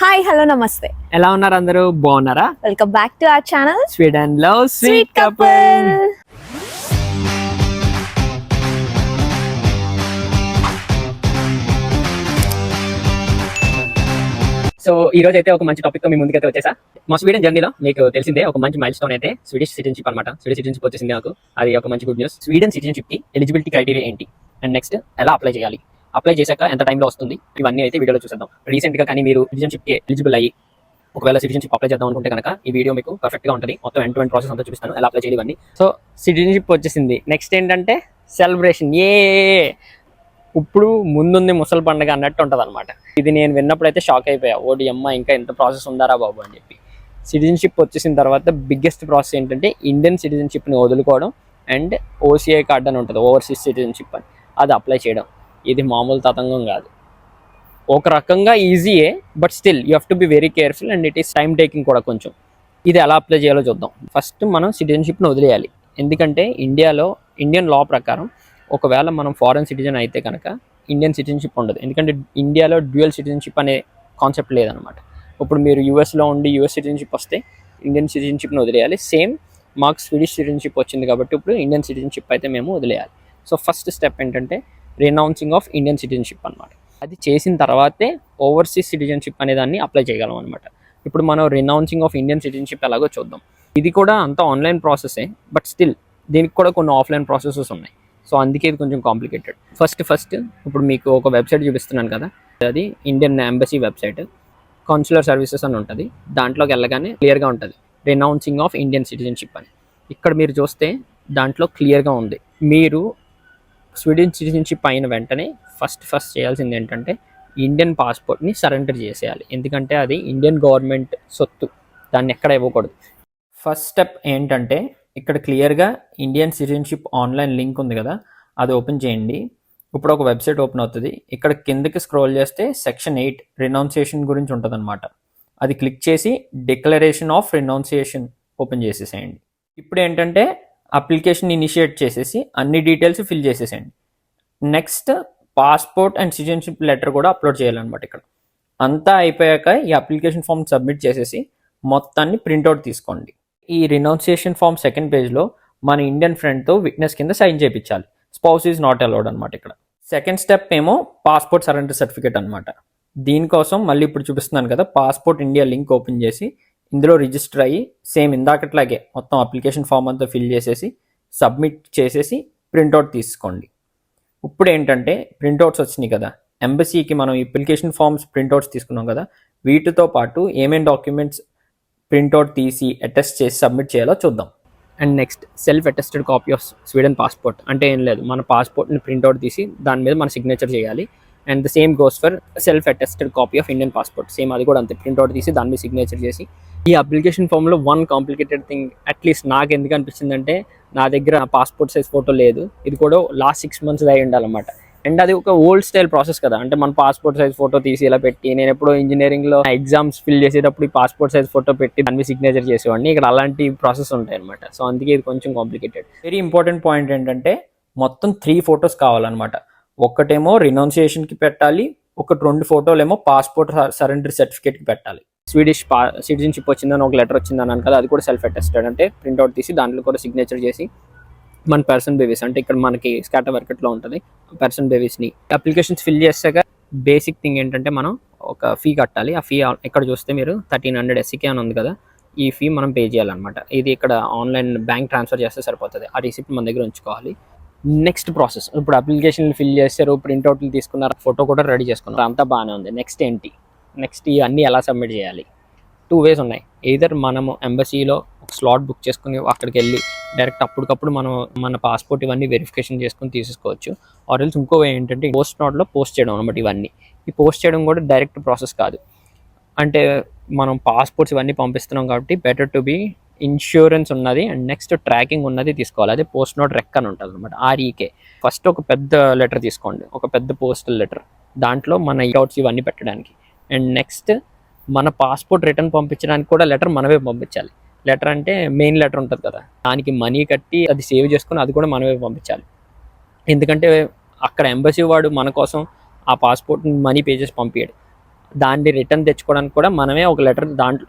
Hi hello నమస్తే. ఎలా ఉన్నారు అందరూ? బాగున్నారా? Welcome back to our channel Sweden లో స్వీట్ కపుల్. సో ఈ రోజు అయితే ఒక మంచి టాపిక్ తో మీ ముందుకైతే వచ్చేసా. మా స్వీడన్ జర్నీలో మీకు తెలిసిందే ఒక మంచి మైల్ స్టోన్ అయితే స్వీడిష్ సిటిజన్షిప్ అనమాట. స్వీడిష్ సిటిజన్షిప్ వచ్చేసింది నాకు. అది ఒక మంచి గుడ్ న్యూస్. స్వీడన్ సిటిజన్షిప్ కి ఎలిజిబిలిటీ క్రైటీరియా ఏంటి అండ్ నెక్స్ట్ ఎలా అప్లై చేయాలి, అప్లై చేశాక ఎంత టైంలో వస్తుంది, ఇవన్నీ అయితే వీడియోలో చూసేద్దాం. రీసెంట్ గా కానీ మీరు సిటిజన్షిప్ కి ఎలిజిబుల్ అయ్యి ఒకవేళ సిటిజన్షిప్ అప్లై చేద్దాం అనుకుంటే కనుక ఈ వీడియో మీకు పర్ఫెక్ట్ గా ఉంటుంది. మొత్తం ఎండ్ టు ఎండ్ ప్రాసెస్ అంతా చూపిస్తాను, ఎలా అప్లై చేయాలి ఇవన్నీ. సో సిటిజన్షిప్ వచ్చేసింది. నెక్స్ట్ ఏంటంటే సెలబ్రేషన్. ఇప్పుడు ముందుంది ముసలి పండుగ అన్నట్టు ఉంటుంది అనమాట. ఇది నేను విన్నప్పుడు అయితే షాక్ అయిపోయా. ఓడి అమ్మ, ఇంకా ఎంత ప్రాసెస్ ఉందారా బాబు అని చెప్పి. సిటిజన్షిప్ వచ్చేసిన తర్వాత బిగ్గెస్ట్ ప్రాసెస్ ఏంటంటే ఇండియన్ సిటిజన్షిప్ని వదులుకోవడం అండ్ ఓసీఐ కార్డ్ అని ఉంటుంది, ఓవర్సీస్ సిటిజన్షిప్ అని, అది అప్లై చేయడం. ఇది మామూలు తతంగం కాదు. ఒక రకంగా ఈజీయే, but still you have to be very careful and it is time taking కూడా కొంచెం. ఇది ఎలా అప్లై చేయాలో చూద్దాం. ఫస్ట్ మనం సిటిజన్షిప్ని వదిలేయాలి. ఎందుకంటే ఇండియన్ లా ప్రకారం ఒకవేళ మనం ఫారెన్ సిటిజన్ అయితే కనుక ఇండియన్ సిటిజన్షిప్ ఉండదు. ఎందుకంటే ఇండియాలో డ్యూయల్ సిటిజన్షిప్ అనే కాన్సెప్ట్ లేదనమాట. ఇప్పుడు మీరు యూఎస్లో ఉండి యూఎస్ సిటిజన్షిప్ వస్తే ఇండియన్ సిటిజన్షిప్ని వదిలేయాలి. సేమ్ మాకు స్వీడిష్ సిటిజన్షిప్ వచ్చింది కాబట్టి ఇప్పుడు ఇండియన్ సిటిజన్షిప్ అయితే మేము వదిలేయాలి. సో ఫస్ట్ స్టెప్ ఏంటంటే రినౌన్సింగ్ ఆఫ్ ఇండియన్ సిటిజన్షిప్ అనమాట. అది చేసిన తర్వాతే ఓవర్సీస్ సిటిజన్షిప్ అనే దాన్ని అప్లై చేయగలం అనమాట. ఇప్పుడు మనం రినౌన్సింగ్ ఆఫ్ ఇండియన్ సిటిజన్షిప్ ఎలాగో చూద్దాం. ఇది కూడా అంతా ఆన్లైన్ ప్రాసెసే, బట్ స్టిల్ దీనికి కూడా కొన్ని ఆఫ్లైన్ ప్రాసెసెస్ ఉన్నాయి. సో అందుకే ఇది కొంచెం కాంప్లికేటెడ్. ఫస్ట్ ఇప్పుడు మీకు ఒక వెబ్సైట్ చూపిస్తున్నాను కదా, అది Indian embassy website, consular services అని ఉంటుంది. దాంట్లోకి వెళ్ళగానే క్లియర్గా ఉంటుంది రినౌన్సింగ్ ఆఫ్ ఇండియన్ సిటిజన్షిప్ అని. ఇక్కడ మీరు చూస్తే దాంట్లో క్లియర్గా ఉంది. మీరు స్వీడన్ సిటిజన్షిప్ అయిన వెంటనే ఫస్ట్ చేయాల్సింది ఏంటంటే ఇండియన్ పాస్పోర్ట్ని సరెండర్ చేసేయాలి. ఎందుకంటే అది ఇండియన్ గవర్నమెంట్ సొత్తు, దాన్ని ఎక్కడ ఇవ్వకూడదు. ఫస్ట్ స్టెప్ ఏంటంటే ఇక్కడ క్లియర్గా ఇండియన్ సిటిజన్షిప్ ఆన్లైన్ లింక్ ఉంది కదా, అది ఓపెన్ చేయండి. ఇప్పుడు ఒక వెబ్సైట్ ఓపెన్ అవుతుంది. ఇక్కడ కిందకి స్క్రోల్ చేస్తే సెక్షన్ 8 రినౌన్సియేషన్ గురించి ఉంటుంది అనమాట. అది క్లిక్ చేసి డిక్లరేషన్ ఆఫ్ రినౌన్సియేషన్ ఓపెన్ చేసేసేయండి. ఇప్పుడు ఏంటంటే అప్లికేషన్ ఇనిషియేట్ చేసేసి అన్ని డీటెయిల్స్ ఫిల్ చేసేసేయండి. Next passport and citizenship letter కూడా అప్లోడ్ చేయాలన్నమాట. ఇక్కడ అంతా అయిపోయాక ఈ అప్లికేషన్ ఫామ్ సబ్మిట్ చేసేసి మొత్తాన్ని ప్రింట్అవుట్ తీసుకోండి. ఈ రినౌన్సియేషన్ ఫామ్ సెకండ్ పేజ్లో మన ఇండియన్ ఫ్రెండ్తో విట్నెస్ కింద సైన్ చేయించాలి. స్పౌస్ ఈజ్ నాట్ అలౌడ్ అనమాట. ఇక్కడ సెకండ్ స్టెప్ ఏమో పాస్పోర్ట్ సరెండర్ సర్టిఫికేట్ అనమాట. దీనికోసం మళ్ళీ ఇప్పుడు చూపిస్తున్నాను కదా, పాస్పోర్ట్ ఇండియా లింక్ ఓపెన్ చేసి ఇందులో రిజిస్టర్ అయ్యి సేమ్ ఇందాకట్లాగే మొత్తం అప్లికేషన్ ఫామ్ అంతా ఫిల్ చేసేసి సబ్మిట్ చేసేసి ప్రింట్అవుట్ తీసుకోండి. ఇప్పుడు ఏంటంటే ప్రింట్అవుట్స్ వచ్చినాయి కదా, ఎంబసీకి మనం ఈ అప్లికేషన్ ఫామ్స్ ప్రింట్అవుట్స్ తీసుకున్నాం కదా, వీటితో పాటు ఏమేమి డాక్యుమెంట్స్ ప్రింట్అవుట్ తీసి అటెస్ట్ చేసి సబ్మిట్ చేయాలో చూద్దాం. And next self attested copy of Sweden passport. అంటే ఏం లేదు, మన పాస్పోర్ట్ని ప్రింట్అవుట్ తీసి దాని మీద మన సిగ్నేచర్ చేయాలి. And the same goes for self attested copy of Indian passport. Same అది కూడా అంతే, ప్రింట్అవుట్ తీసి దాని మీద సిగ్నేచర్ చేసి. ఈ అప్లికేషన్ ఫామ్లో వన్ కాంప్లికేటెడ్ థింగ్ అట్లీస్ట్ నాకు ఎందుకు అనిపించిందంటే, నా దగ్గర పాస్పోర్ట్ సైజ్ ఫోటో లేదు. ఇది కూడా లాస్ట్ 6 months అయి ఉండాలన్నమాట. అండ్ అది ఒక ఓల్డ్ స్టైల్ ప్రాసెస్ కదా, అంటే మన పాస్పోర్ట్ సైజ్ ఫోటో తీసి ఇలా పెట్టి, నేను ఎప్పుడో ఇంజనీరింగ్లో ఎగ్జామ్స్ ఫిల్ చేసేటప్పుడు ఈ పాస్పోర్ట్ సైజ్ ఫోటో పెట్టి దాని మీద సిగ్నేచర్ చేసేవాడిని. ఇక్కడ అలాంటి ప్రాసెస్ ఉంటాయి అనమాట. సో అందుకే ఇది కొంచెం కాంప్లికేటెడ్. వెరీ ఇంపార్టెంట్ పాయింట్ ఏంటంటే మొత్తం 3 photos కావాలన్నమాట. ఒకటేమో రినౌన్సియేషన్కి పెట్టాలి, 2 photos పాస్పోర్ట్ సరెండర్ సర్టిఫికేట్కి పెట్టాలి. స్వీడిష్ సిటిజన్షిప్ వచ్చిందని ఒక లెటర్ వచ్చిందని కదా, అది కూడా సెల్ఫ్ అటెస్టెడ్, అంటే ప్రింట్అవుట్ తీసి దాంట్లో కూడా సిగ్నేచర్ చేసి మన పర్సన్ బేబీస్, అంటే ఇక్కడ మనకి స్కాటర్ వర్కెట్లో ఉంటుంది, పర్సన్ బేబీస్ని అప్లికేషన్స్ ఫిల్ చేసాక బేసిక్ థింగ్ ఏంటంటే మనం ఒక ఫీ కట్టాలి. ఆ ఫీ ఇక్కడ చూస్తే మీరు 1300 SEK అని ఉంది కదా, ఈ ఫీ మనం పే చేయాలన్నమాట. ఇది ఇక్కడ ఆన్లైన్ బ్యాంక్ ట్రాన్స్ఫర్ చేస్తే సరిపోతుంది. ఆ రిసిప్ట్ మన దగ్గర ఉంచుకోవాలి. నెక్స్ట్ ప్రాసెస్, ఇప్పుడు అప్లికేషన్లు ఫిల్ చేస్తారు, ప్రింట్అవుట్లు తీసుకున్నారు, ఫోటో కూడా రెడీ చేసుకున్నారు, అంతా బాగానే ఉంది. నెక్స్ట్ ఏంటి, నెక్స్ట్ ఇవన్నీ ఎలా సబ్మిట్ చేయాలి? 2 ways ఉన్నాయి. ఎయిదర్ మనము ఎంబసీలో ఒక స్లాట్ బుక్ చేసుకుని అక్కడికి వెళ్ళి డైరెక్ట్ అప్పటికప్పుడు మనం మన పాస్పోర్ట్ ఇవన్నీ వెరిఫికేషన్ చేసుకుని తీసుకోవచ్చు. ఆర్ ఎల్స్ ఇంకో వే ఏంటంటే పోస్ట్ నోట్లో పోస్ట్ చేయడం అనమాట. ఇవన్నీ ఈ పోస్ట్ చేయడం కూడా డైరెక్ట్ ప్రాసెస్ కాదు. అంటే మనం పాస్పోర్ట్స్ ఇవన్నీ పంపిస్తున్నాం కాబట్టి బెటర్ టు బీ ఇన్సూరెన్స్ ఉన్నది అండ్ నెక్స్ట్ ట్రాకింగ్ ఉన్నది తీసుకోవాలి. అదే పోస్ట్ నోట్ రెక్ అని ఉంటుంది అనమాట, REK. ఫస్ట్ ఒక పెద్ద లెటర్ తీసుకోండి, ఒక పెద్ద పోస్టల్ లెటర్, దాంట్లో మన డౌట్స్ ఇవన్నీ పెట్టడానికి. అండ్ నెక్స్ట్ మన పాస్పోర్ట్ రిటర్న్ పంపించడానికి కూడా లెటర్ మనమే పంపించాలి. లెటర్ అంటే మెయిన్ లెటర్ ఉంటుంది కదా, దానికి మనీ కట్టి అది సేవ్ చేసుకుని అది కూడా మనమే పంపించాలి. ఎందుకంటే అక్కడ ఎంబసీ వాడు మన కోసం ఆ పాస్పోర్ట్ని మనీ పే చేసి పంపించాడు. దాన్ని రిటర్న్ తెచ్చుకోవడానికి కూడా మనమే ఒక లెటర్ దాంట్లో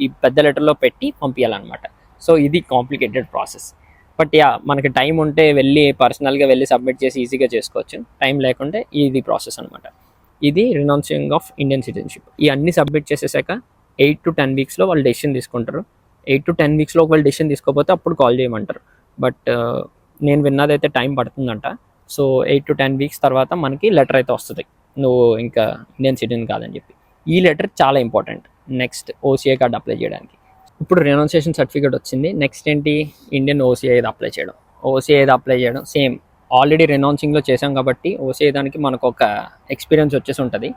ఈ పెద్ద లెటర్లో పెట్టి పంపించాలన్నమాట. సో ఇది కాంప్లికేటెడ్ ప్రాసెస్. బట్ యా, మనకి టైం ఉంటే పర్సనల్గా వెళ్ళి సబ్మిట్ చేసి ఈజీగా చేసుకోవచ్చు. టైం లేకుంటే ఇది ప్రాసెస్ అనమాట. ఇది రినౌన్సింగ్ ఆఫ్ ఇండియన్ సిటిజన్షిప్. ఈ అన్ని సబ్మిట్ చేసేసాక 8 to 10 వీక్స్లో వాళ్ళు డెసిషన్ తీసుకుంటారు. 8 to 10 వీక్స్లో ఒకవేళ డెసిషన్ తీసుకోకపోతే అప్పుడు కాల్ చేయమంటారు. బట్ నేను విన్నదైతే టైం పడుతుందంట. సో 8 to 10 వీక్స్ తర్వాత మనకి లెటర్ అయితే వస్తుంది, నువ్వు ఇంకా ఇండియన్ సిటిజన్ కాదని చెప్పి. ఈ లెటర్ చాలా important next OCI card apply చేయడానికి. ఇప్పుడు రెనౌన్సియేషన్ సర్టిఫికేట్ వచ్చింది, నెక్స్ట్ ఏంటి, ఇండియన్ ఓసీఐ అప్లై చేయడం. ఓసీఐ అప్లై చేయడం సేమ్, ఆల్రెడీ రెనౌన్సింగ్లో చేసాం కాబట్టి ఓసీఐ దానికి మనకు ఒక ఎక్స్పీరియన్స్ వచ్చేసి ఉంటుంది.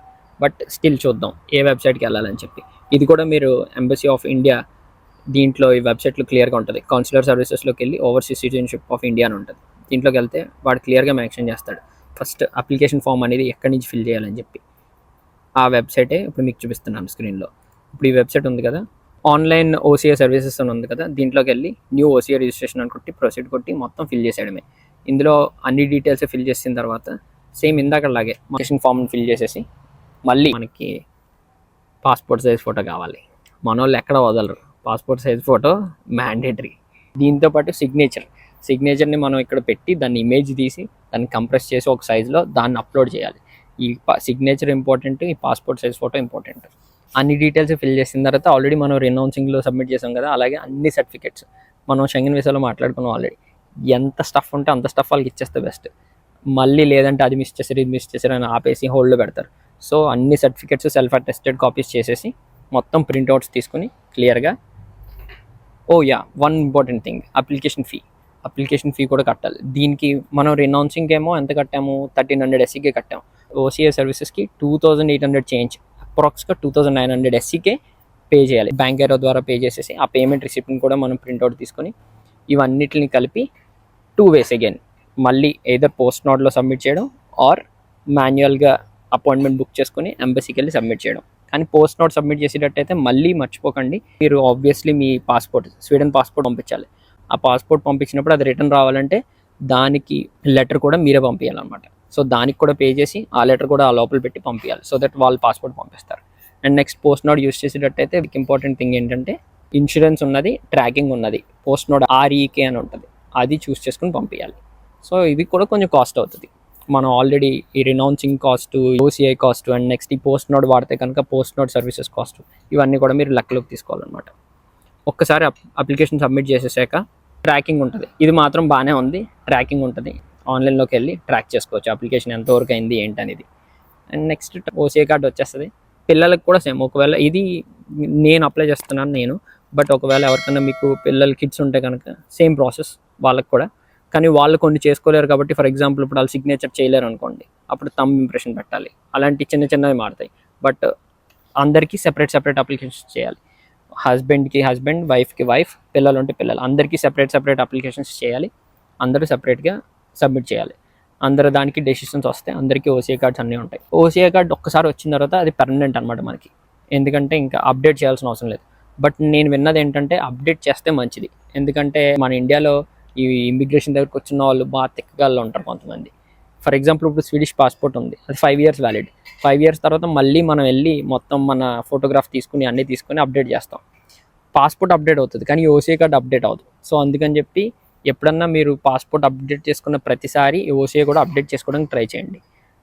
బట్ స్టిల్ చూద్దాం ఏ వెబ్సైట్కి వెళ్ళాలని చెప్పి. ఇది కూడా మీరు ఎంబసీ ఆఫ్ ఇండియా దీంట్లో ఈ వెబ్సైట్లో క్లియర్గా ఉంటుంది. కౌన్సిలర్ సర్వీసెస్లోకి వెళ్ళి ఓవర్సీస్ సిటిజన్షిప్ ఆఫ్ ఇండియా అని ఉంటుంది. దీంట్లోకి వెళ్తే వాడు క్లియర్గా మెన్షన్ చేస్తాడు ఫస్ట్ అప్లికేషన్ ఫామ్ అనేది ఎక్కడి నుంచి ఫిల్ చేయాలని చెప్పి. ఆ వెబ్సైటే ఇప్పుడు మీకు చూపిస్తున్నాను స్క్రీన్లో. ఇప్పుడు ఈ వెబ్సైట్ ఉంది కదా, ఆన్లైన్ ఓసీఐ సర్వీసెస్ అని ఉంది కదా, దీంట్లోకి వెళ్ళి న్యూ ఓసీఐ రిజిస్ట్రేషన్ అని కొట్టి ప్రొసీడ్ కొట్టి మొత్తం ఫిల్ చేసేయడమే. ఇందులో అన్ని డీటెయిల్స్ ఫిల్ చేసిన తర్వాత సేమ్ ఇందాకలాగే అప్లికేషన్ ఫామ్ని ఫిల్ చేసేసి మళ్ళీ మనకి పాస్పోర్ట్ సైజ్ ఫోటో కావాలి. మన వాళ్ళు ఎక్కడ వదలరు, పాస్పోర్ట్ సైజ్ ఫోటో మ్యాండేటరీ. దీంతోపాటు సిగ్నేచర్ని మనం ఇక్కడ పెట్టి దాన్ని ఇమేజ్ తీసి దాన్ని కంప్రెస్ చేసి ఒక సైజులో దాన్ని అప్లోడ్ చేయాలి. ఈ సిగ్నేచర్ ఇంపార్టెంట్, ఈ పాస్పోర్ట్ సైజ్ ఫోటో ఇంపార్టెంట్. అన్ని డీటెయిల్స్ ఫిల్ చేసిన తర్వాత ఆల్రెడీ మనం రెనౌన్సింగ్లో సబ్మిట్ చేసాం కదా, అలాగే అన్ని సర్టిఫికేట్స్ మనం షెంగెన్ వీసాలో మాట్లాడుకున్నాం ఆల్రెడీ. ఎంత స్టఫ్ ఉంటే అంత స్టఫ్ వాళ్ళకి ఇచ్చేస్తే బెస్ట్. మళ్ళీ లేదంటే అది మిస్ చేశారు ఇది మిస్ చేశారు అని ఆపేసి హోల్డ్లో పెడతారు. సో అన్ని సర్టిఫికేట్స్ సెల్ఫ్ అటెస్టెడ్ కాపీస్ చేసేసి మొత్తం ప్రింట్అవుట్స్ తీసుకుని క్లియర్గా. One important thing, application fee కూడా కట్టాలి. దీనికి మనం రెనౌన్సింగ్ ఏమో ఎంత కట్టాము, 1300 ఎస్సీకే కట్టాము. ఓసీఐ సర్వీసెస్కి 2800 చేంజ్, అప్రాక్స్గా 2900 ఎస్సీకే పే చేయాలి. బ్యాంక్ ఏరో ద్వారా పే చేసేసి ఆ పేమెంట్ రిసిప్ట్ని కూడా మనం ప్రింట్అవుట్ తీసుకొని ఇవన్నిటిని కలిపి 2 ways అగైన్, మళ్ళీ ఏదర్ పోస్ట్ నోట్లో సబ్మిట్ చేయడం ఆర్ మాన్యువల్గా అపాయింట్మెంట్ బుక్ చేసుకుని ఎంబసీకి వెళ్ళి సబ్మిట్ చేయడం. కానీ పోస్ట్ నోట్ సబ్మిట్ చేసేటట్టయితే మళ్ళీ మర్చిపోకండి, మీరు ఆబ్వియస్లీ మీ స్వీడన్ పాస్పోర్ట్ పంపించాలి. ఆ పాస్పోర్ట్ పంపించినప్పుడు అది రిటర్న్ రావాలంటే దానికి లెటర్ కూడా మీరే పంపించాలన్నమాట. సో దానికి కూడా పే చేసి ఆ లెటర్ కూడా ఆ లోపల పెట్టి పంపించాలి, సో దట్ వాళ్ళు పాస్పోర్ట్ పంపిస్తారు. And next post note use చేసేటట్టయితే ఇంపార్టెంట్ థింగ్ ఏంటంటే ఇన్సూరెన్స్ ఉన్నది, ట్రాకింగ్ ఉన్నది, పోస్ట్ నోట్ REK అని ఉంటుంది, అది చూస్ చేసుకుని పంపించాలి. సో ఇది కూడా కొంచెం కాస్ట్ అవుతుంది. మనం ఆల్రెడీ ఈ renouncing cost, OCI cost and next ఈ పోస్ట్ నోట్ వాడితే కనుక పోస్ట్ నోట్ సర్వీసెస్ కాస్ట్, ఇవన్నీ కూడా మీరు లెక్కలోకి తీసుకోవాలన్నమాట. ఒక్కసారి అప్లికేషన్ సబ్మిట్ చేసేసాక ట్రాకింగ్ ఉంటుంది. ఇది మాత్రం బాగానే ఉంది, ట్రాకింగ్ ఉంటుంది. ఆన్లైన్లోకి వెళ్ళి ట్రాక్ చేసుకోవచ్చు అప్లికేషన్ ఎంతవరకు అయింది ఏంటనేది. అండ్ నెక్స్ట్ ఓసీఐ కార్డు వచ్చేస్తుంది. పిల్లలకు కూడా సేమ్, ఒకవేళ ఇది నేను అప్లై చేస్తున్నాను బట్ ఒకవేళ ఎవరికైనా మీకు కిడ్స్ ఉంటే కనుక సేమ్ ప్రాసెస్ వాళ్ళకి కూడా. కానీ వాళ్ళు కొన్ని చేసుకోలేరు కాబట్టి, ఫర్ ఎగ్జాంపుల్ ఇప్పుడు వాళ్ళు సిగ్నేచర్ చేయలేరు అనుకోండి, అప్పుడు థంబ్ ఇంప్రెషన్ పెట్టాలి. అలాంటి చిన్నవి మారుతాయి. బట్ అందరికీ సెపరేట్ అప్లికేషన్స్ చేయాలి. హస్బెండ్కి హస్బెండ్, వైఫ్కి వైఫ్, పిల్లలు ఉంటే పిల్లలు, అందరికీ సెపరేట్ అప్లికేషన్స్ చేయాలి. అందరూ సెపరేట్గా సబ్మిట్ చేయాలి. అందరూ దానికి డెసిషన్స్ వస్తాయి. అందరికీ ఓసీఐ కార్డ్స్ అన్నీ ఉంటాయి. ఓసీఐ కార్డ్ ఒక్కసారి వచ్చిన తర్వాత అది పర్మనెంట్ అనమాట మనకి, ఎందుకంటే ఇంకా అప్డేట్ చేయాల్సిన అవసరం లేదు. బట్ నేను విన్నది ఏంటంటే అప్డేట్ చేస్తే మంచిది, ఎందుకంటే మన ఇండియాలో ఈ ఇమిగ్రేషన్ దగ్గరకు వచ్చిన వాళ్ళు బాగా తిక్కగాళ్ళు ఉంటారు కొంతమంది. ఫర్ ఎగ్జాంపుల్ ఇప్పుడు స్వీడిష్ పాస్పోర్ట్ ఉంది, అది 5 years వ్యాలిడ్. 5 years తర్వాత మళ్ళీ మనం వెళ్ళి మొత్తం మన ఫోటోగ్రాఫ్ తీసుకుని అన్నీ తీసుకుని అప్డేట్ చేస్తాం. పాస్పోర్ట్ అప్డేట్ అవుతుంది కానీ ఓసీఐ కార్డ్ అప్డేట్ అవుతుంది. సో అందుకని చెప్పి ఎప్పుడన్నా మీరు పాస్పోర్ట్ అప్డేట్ చేసుకున్న ప్రతిసారి ఓసీఐ కూడా అప్డేట్ చేసుకోవడానికి ట్రై చేయండి,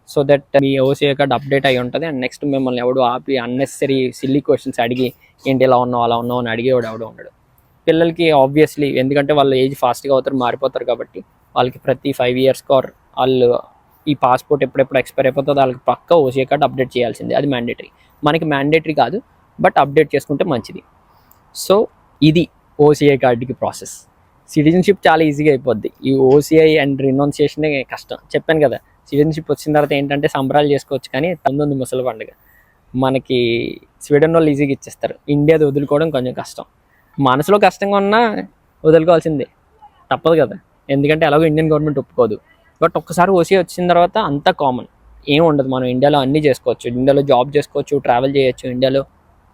so that me OCI card update అయి ఉంటుంది. అండ్ నెక్స్ట్ మిమ్మల్ని ఎవడు ఆపి అన్నెసరీ సిల్లీ క్వశ్చన్స్ అడిగి ఏంటి ఇలా ఉన్నావు అలా ఉన్నావు అని అడిగేవాడు ఎవడో ఉండడు. పిల్లలకి ఆబ్వియస్లీ, ఎందుకంటే వాళ్ళు ఏజ్ ఫాస్ట్గా అవుతారు, మారిపోతారు కాబట్టి వాళ్ళకి ప్రతి 5 years వాళ్ళు ఈ పాస్పోర్ట్ ఎప్పుడెప్పుడు ఎక్స్పైర్ అయిపోతుందో వాళ్ళకి పక్కా ఓసీఐ కార్డ్ అప్డేట్ చేయాల్సిందే. అది మ్యాండేటరీ, మనకి మ్యాండేటరీ కాదు బట్ అప్డేట్ చేసుకుంటే మంచిది. సో ఇది ఓసీఐ కార్డుకి ప్రాసెస్. సిటిజన్షిప్ చాలా ఈజీగా అయిపోద్ది. ఈ ఓసీఐ అండ్ రినౌన్సియేషనే కష్టం. చెప్పాను కదా, సిటిజన్షిప్ వచ్చిన తర్వాత ఏంటంటే సంబరాలు చేసుకోవచ్చు, కానీ తొందర ముసలి పండుగ. మనకి స్వీడన్ వాళ్ళు ఈజీగా ఇచ్చేస్తారు, ఇండియాది వదులుకోవడం కొంచెం కష్టం. మనసులో కష్టంగా ఉన్నా వదులుకోవాల్సిందే, తప్పదు కదా, ఎందుకంటే ఎలాగో ఇండియన్ గవర్నమెంట్ ఒప్పుకోదు. బట్ ఒక్కసారి ఓసీఐ వచ్చిన తర్వాత అంతా కామన్, ఏం ఉండదు. మనం ఇండియాలో అన్నీ చేసుకోవచ్చు, ఇండియాలో జాబ్ చేసుకోవచ్చు, ట్రావెల్ చేయొచ్చు, ఇండియాలో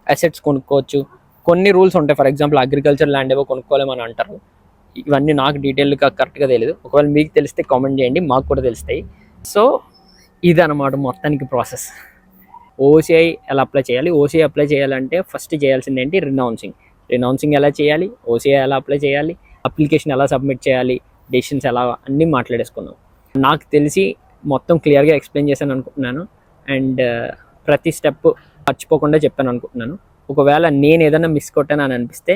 అసెట్స్ కొనుక్కోవచ్చు. కొన్ని రూల్స్ ఉంటాయి, ఫర్ ఎగ్జాంపుల్ అగ్రికల్చర్ ల్యాండ్ ఏవో కొనుక్కోలేమని అంటారు. ఇవన్నీ నాకు డీటెయిల్గా కరెక్ట్గా తెలియదు, ఒకవేళ మీకు తెలిస్తే కామెంట్ చేయండి, మాకు కూడా తెలుస్తాయి. సో ఇదన్నమాట మొత్తానికి ప్రాసెస్. ఓసీఐ ఎలా అప్లై చేయాలి, ఓసీఐ అప్లై చేయాలంటే ఫస్ట్ చేయాల్సింది ఏంటి, రినౌన్సింగ్ ఎలా చేయాలి, ఓసీఐ ఎలా అప్లై చేయాలి, అప్లికేషన్ ఎలా సబ్మిట్ చేయాలి, డెసిషన్స్ ఎలా, అన్నీ మాట్లాడేసుకున్నాం. నాకు తెలిసి మొత్తం క్లియర్గా ఎక్స్ప్లెయిన్ చేశాను అనుకుంటున్నాను. అండ్ ప్రతి స్టెప్ మర్చిపోకుండా చెప్పాను అనుకుంటున్నాను. ఒకవేళ నేను ఏదైనా మిస్ కొట్టాను అని అనిపిస్తే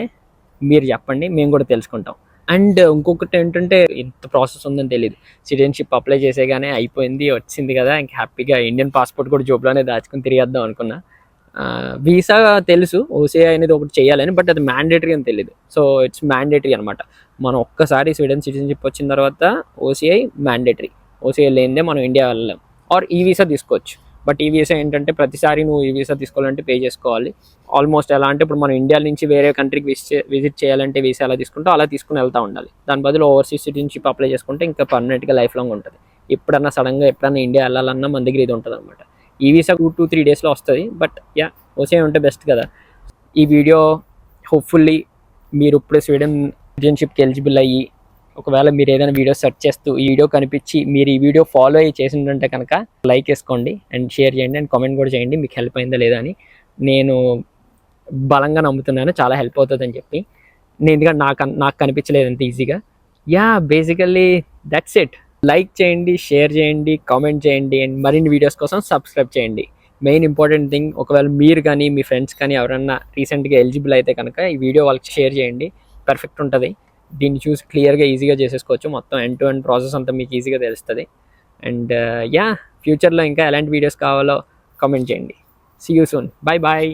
మీరు చెప్పండి, మేము కూడా తెలుసుకుంటాం. అండ్ ఇంకొకటి ఏంటంటే ఇంత ప్రాసెస్ ఉందని తెలియదు. సిటిజన్షిప్ అప్లై చేసేగానే అయిపోయింది, వచ్చింది కదా, ఇంక హ్యాపీగా ఇండియన్ పాస్పోర్ట్ కూడా జోబులోనే దాచుకుని తిరిగేద్దాం అనుకున్నా. వీసా తెలుసు, ఓసీఐ అనేది ఒకటి చేయాలని, బట్ అది మ్యాండేటరీ అని తెలియదు. సో ఇట్స్ మ్యాండేటరీ అనమాట. మనం ఒక్కసారి స్వీడన్ సిటిజన్షిప్ వచ్చిన తర్వాత ఓసీఐ మ్యాండేటరీ. ఓసీఐ లేనిదే మనం ఇండియా వెళ్ళలేం. ఆర్ ఈ వీసా తీసుకోవచ్చు. బట్ ఈ వీసా ఏంటంటే ప్రతిసారి నువ్వు ఈ వీసా తీసుకోవాలంటే పే చేసుకోవాలి. ఆల్మోస్ట్ ఎలా అంటే ఇప్పుడు మనం ఇండియా నుంచి వేరే కంట్రీకి విజిట్ చేయాలంటే వీసా ఎలా తీసుకుంటో అలా తీసుకుని వెళ్తూ ఉండాలి. దాని బదులు ఓవర్సీస్ సిటిజన్షిప్ అప్లై చేసుకుంటే ఇంకా పర్మనెంట్గా లైఫ్ లాంగ్ ఉంటుంది. ఎప్పుడన్నా సడన్గా ఎప్పుడన్నా ఇండియా వెళ్ళాలన్నా మన దగ్గర ఇది ఉంటుంది అనమాట. ఈ వీసా 2-3 డేస్లో వస్తుంది. బట్ యా, ఓసీఐ ఉంటే బెస్ట్ కదా. ఈ వీడియో హోప్ఫుల్లీ మీరు ఇప్పుడు స్వీడన్ సిటిజన్షిప్కి ఎలిజిబుల్ అయ్యి, ఒకవేళ మీరు ఏదైనా వీడియో సెర్చ్ చేస్తూ ఈ వీడియో కనిపించి మీరు ఈ వీడియో ఫాలో అయ్యి చేసిందంటే కనుక లైక్ వేసుకోండి అండ్ షేర్ చేయండి అండ్ కామెంట్ కూడా చేయండి మీకు హెల్ప్ అయిందా లేదా అని. నేను బలంగా నమ్ముతున్నాను చాలా హెల్ప్ అవుతుందని చెప్పి. ఎందుకంటే నాకు కనిపించలేదు అంత ఈజీగా. Yeah, basically that's it. Like చేయండి, షేర్ చేయండి, కామెంట్ చేయండి అండ్ మరిన్ని వీడియోస్ కోసం సబ్స్క్రైబ్ చేయండి. మెయిన్ ఇంపార్టెంట్ థింగ్, ఒకవేళ మీరు కానీ మీ ఫ్రెండ్స్ కానీ ఎవరన్నా రీసెంట్గా ఎలిజిబుల్ అయితే కనుక ఈ వీడియో వాళ్ళకి షేర్ చేయండి. పర్ఫెక్ట్ ఉంటుంది. దీన్ని చూసి క్లియర్గా ఈజీగా చేసేసుకోవచ్చు. మొత్తం ఎండ్ టు ఎండ్ ప్రాసెస్ అంతా మీకు ఈజీగా తెలుస్తుంది. అండ్ యా, ఫ్యూచర్లో ఇంకా ఎలాంటి వీడియోస్ కావాలో కామెంట్ చేయండి. See you soon. Bye bye.